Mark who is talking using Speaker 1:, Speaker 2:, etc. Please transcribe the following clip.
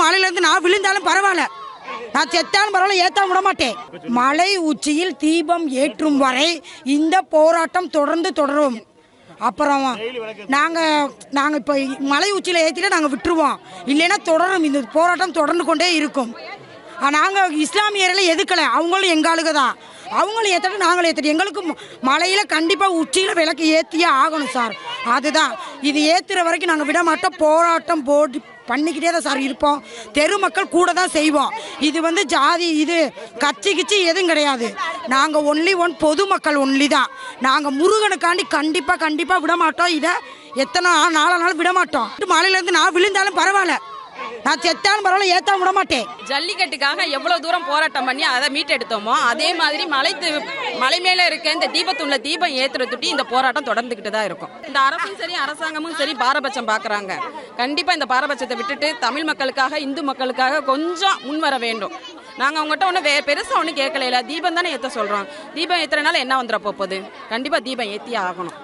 Speaker 1: மலையிலேருந்து நான் விழுந்தாலும் பரவாயில்ல, நான் செத்தாலும் பரவாயில்ல, ஏற்ற விட மாட்டேன். மலை உச்சியில் தீபம் ஏற்றும் வரை இந்த போராட்டம் தொடரும். அப்புறம் நாங்கள் இப்போ மலை உச்சியில் ஏற்றிட்டு நாங்கள் விட்டுருவோம், இல்லைன்னா தொடரும். இந்த போராட்டம் தொடர்ந்து கொண்டே இருக்கும். நாங்கள் இஸ்லாமியரில் எதுக்கலை, அவங்களும் எங்களுக்கு தான். அவங்களும் ஏற்றட்டும், நாங்களும் ஏற்றட்டும். எங்களுக்கு மலையில் கண்டிப்பாக உச்சியில் விளக்கு ஏற்றியே ஆகணும் சார். அதுதான் இது ஏற்றுற வரைக்கும் நாங்கள் விட மாட்டோம். போராட்டம் போட்டு பண்ணிக்கிட்டே தான் சார் இருப்போம். தெரு மக்கள் கூட தான் செய்வோம். இது ஜாதி, இது கட்சி கிச்சி எதுவும் கிடையாது. நாங்கள் ஒன்லி பொதுமக்கள் ஒன்லி தான். நாங்கள் முருகனுக்காண்டி கண்டிப்பாக விட மாட்டோம். இதை எத்தனை நாள் விட மாட்டோம். மலையிலேருந்து நான் விழுந்தாலும் பரவாயில்ல, நான் செத்தாலும் பரவாயில்ல, ஏற்ற விட மாட்டேன்.
Speaker 2: ஜல்லிக்கட்டுக்காக எவ்வளவு தூரம் போராட்டம் பண்ணி அதை மீட்டெடுத்தோமோ அதே மாதிரி மலை மேல இருக்க இந்த தீபத்துள்ள தீபம் ஏற்றுறதுட்டி இந்த போராட்டம் தொடர்ந்துகிட்டு தான் இருக்கும். இந்த அரசும் சரி அரசாங்கமும் சரி பாரபட்சம் பார்க்குறாங்க. கண்டிப்பா இந்த பாரபட்சத்தை விட்டுட்டு தமிழ் மக்களுக்காக இந்து மக்களுக்காக கொஞ்சம் முன்வர வேண்டும். நாங்கள் அவங்ககிட்ட ஒன்றும் பெருசாக ஒன்றும் கேட்கல. தீபம் தானே ஏற்ற சொல்கிறோம். தீபம் ஏற்றுறதுனால என்ன வந்துட போகுது? கண்டிப்பாக தீபம் ஏற்றியே ஆகணும்.